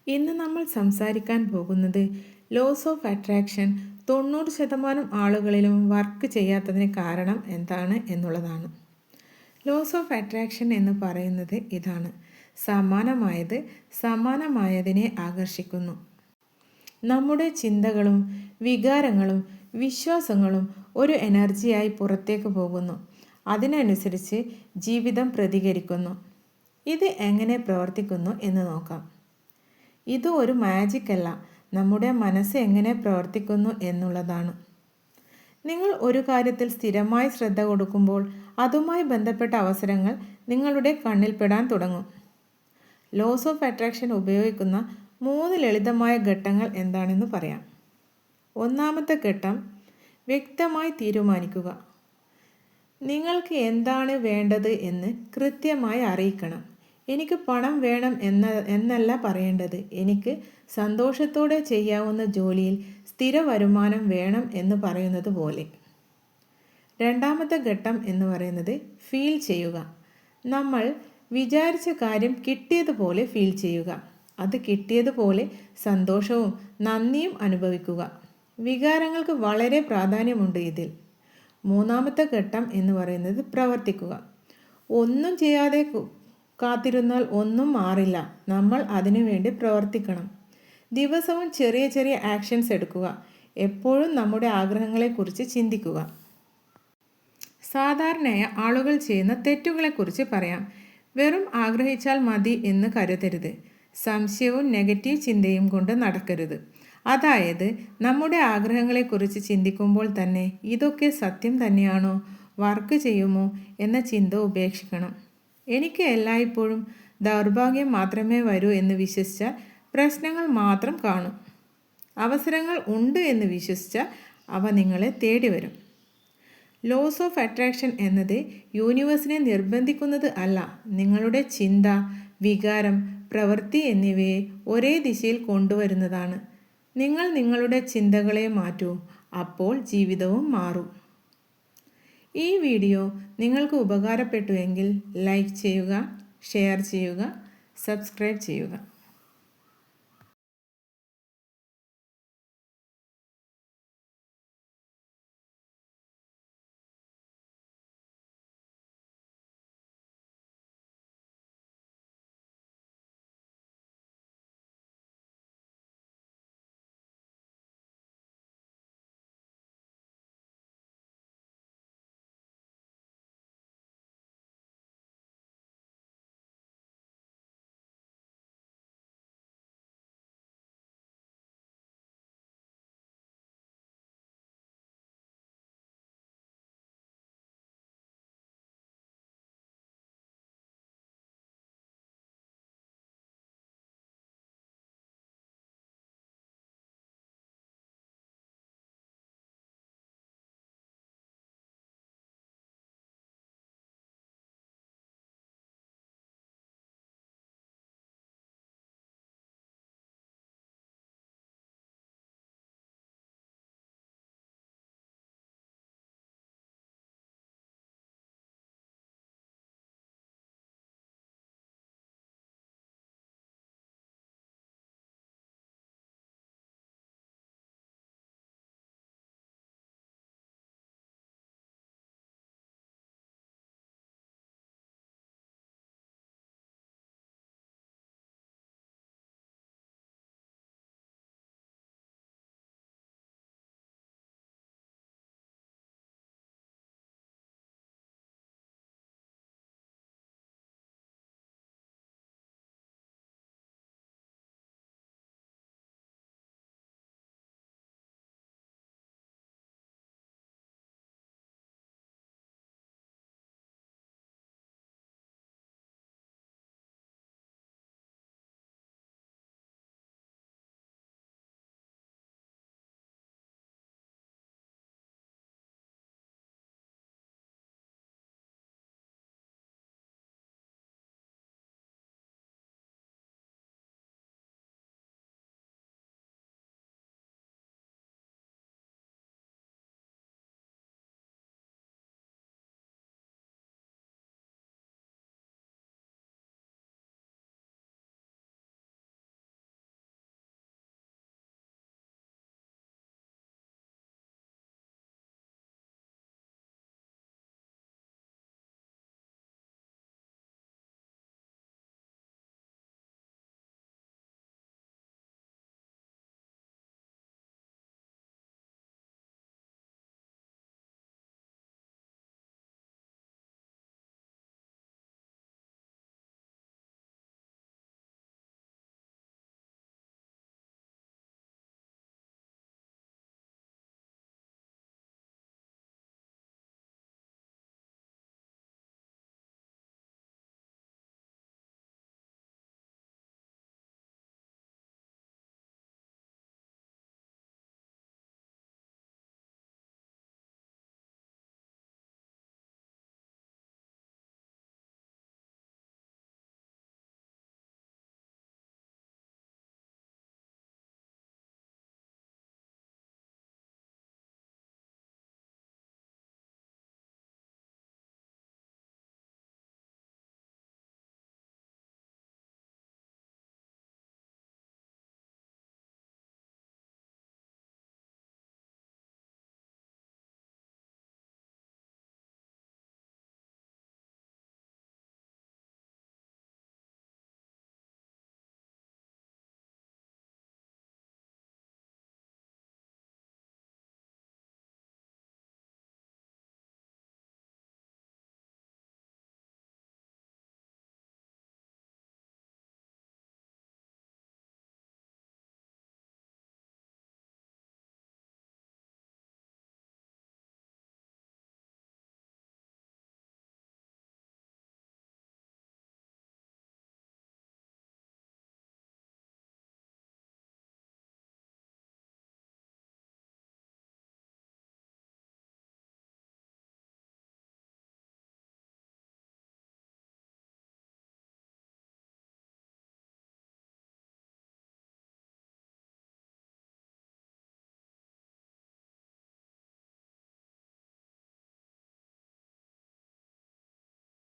ഇന്ന് നമ്മൾ സംസാരിക്കാൻ പോകുന്നത് ലോസ് ഓഫ് അട്രാക്ഷൻ 90% ആളുകളിലും വർക്ക് ചെയ്യാത്തതിന് കാരണം എന്താണ് എന്നുള്ളതാണ്. ലോസ് ഓഫ് അട്രാക്ഷൻ എന്ന് പറയുന്നത് ഇതാണ്: സമാനമായത് സമാനമായതിനെ ആകർഷിക്കുന്നു. നമ്മുടെ ചിന്തകളും വികാരങ്ങളും വിശ്വാസങ്ങളും ഒരു എനർജിയായി പുറത്തേക്ക് പോകുന്നു. അതിനനുസരിച്ച് ജീവിതം പ്രതികരിക്കുന്നു. ഇത് എങ്ങനെ പ്രവർത്തിക്കുന്നു എന്ന് നോക്കാം. ഇത് ഒരു മാജിക് അല്ല, നമ്മുടെ മനസ്സ് എങ്ങനെ പ്രവർത്തിക്കുന്നു എന്നുള്ളതാണ്. നിങ്ങൾ ഒരു കാര്യത്തിൽ സ്ഥിരമായി ശ്രദ്ധ കൊടുക്കുമ്പോൾ അതുമായി ബന്ധപ്പെട്ട അവസരങ്ങൾ നിങ്ങളുടെ കണ്ണിൽപ്പെടാൻ തുടങ്ങും. ലോസ് ഓഫ് അട്രാക്ഷൻ ഉപയോഗിക്കുന്ന 3 ലളിതമായ ഘട്ടങ്ങൾ എന്താണെന്ന് പറയാം. ഒന്നാമത്തെ ഘട്ടം: വ്യക്തമായി തീരുമാനിക്കുക. നിങ്ങൾക്ക് എന്താണ് വേണ്ടത് എന്ന് കൃത്യമായി അറിയിക്കണം. എനിക്ക് പണം വേണം എന്നല്ല പറയേണ്ടത്, എനിക്ക് സന്തോഷത്തോടെ ചെയ്യാവുന്ന ജോലിയിൽ സ്ഥിര വരുമാനം വേണം എന്ന് പറയുന്നത് പോലെ. രണ്ടാമത്തെ ഘട്ടം എന്ന് പറയുന്നത് ഫീൽ ചെയ്യുക. നമ്മൾ വിചാരിച്ച കാര്യം കിട്ടിയതുപോലെ ഫീൽ ചെയ്യുക. അത് കിട്ടിയതുപോലെ സന്തോഷവും നന്ദിയും അനുഭവിക്കുക. വികാരങ്ങൾക്ക് വളരെ പ്രാധാന്യമുണ്ട് ഇതിൽ. മൂന്നാമത്തെ ഘട്ടം എന്ന് പറയുന്നത് പ്രവർത്തിക്കുക. ഒന്നും ചെയ്യാതെ കാത്തിരുന്നാൽ ഒന്നും മാറില്ല. നമ്മൾ അതിനു വേണ്ടി പ്രവർത്തിക്കണം. ദിവസവും ചെറിയ ചെറിയ ആക്ഷൻസ് എടുക്കുക. എപ്പോഴും നമ്മുടെ ആഗ്രഹങ്ങളെക്കുറിച്ച് ചിന്തിക്കുക. സാധാരണയായി ആളുകൾ ചെയ്യുന്ന തെറ്റുകളെക്കുറിച്ച് പറയാം. വെറും ആഗ്രഹിച്ചാൽ മതി എന്ന് കരുതരുത്. സംശയവും നെഗറ്റീവ് ചിന്തയും കൊണ്ട് നടക്കരുത്. അതായത് നമ്മുടെ ആഗ്രഹങ്ങളെക്കുറിച്ച് ചിന്തിക്കുമ്പോൾ തന്നെ ഇതൊക്കെ സത്യം തന്നെയാണോ, വർക്ക് ചെയ്യുമോ എന്ന ചിന്ത ഉപേക്ഷിക്കണം. എനിക്ക് എല്ലായ്പ്പോഴും ദൗർഭാഗ്യം മാത്രമേ വരൂ എന്ന് വിശ്വസിച്ചാൽ പ്രശ്നങ്ങൾ മാത്രം കാണും. അവസരങ്ങൾ ഉണ്ട് എന്ന് വിശ്വസിച്ചാൽ അവ നിങ്ങളെ തേടി വരും. ലോസ് ഓഫ് അട്രാക്ഷൻ എന്നത് യൂണിവേഴ്സിനെ നിർബന്ധിക്കുന്നത് അല്ല, നിങ്ങളുടെ ചിന്ത, വികാരം, പ്രവൃത്തി എന്നിവയെ ഒരേ ദിശയിൽ കൊണ്ടുവരുന്നതാണ്. നിങ്ങൾ നിങ്ങളുടെ ചിന്തകളെ മാറ്റൂ, അപ്പോൾ ജീവിതവും മാറും. ഈ വീഡിയോ നിങ്ങൾക്ക് ഉപകാരപ്പെട്ടുവെങ്കിൽ ലൈക്ക് ചെയ്യുക, ഷെയർ ചെയ്യുക, സബ്സ്ക്രൈബ് ചെയ്യുക.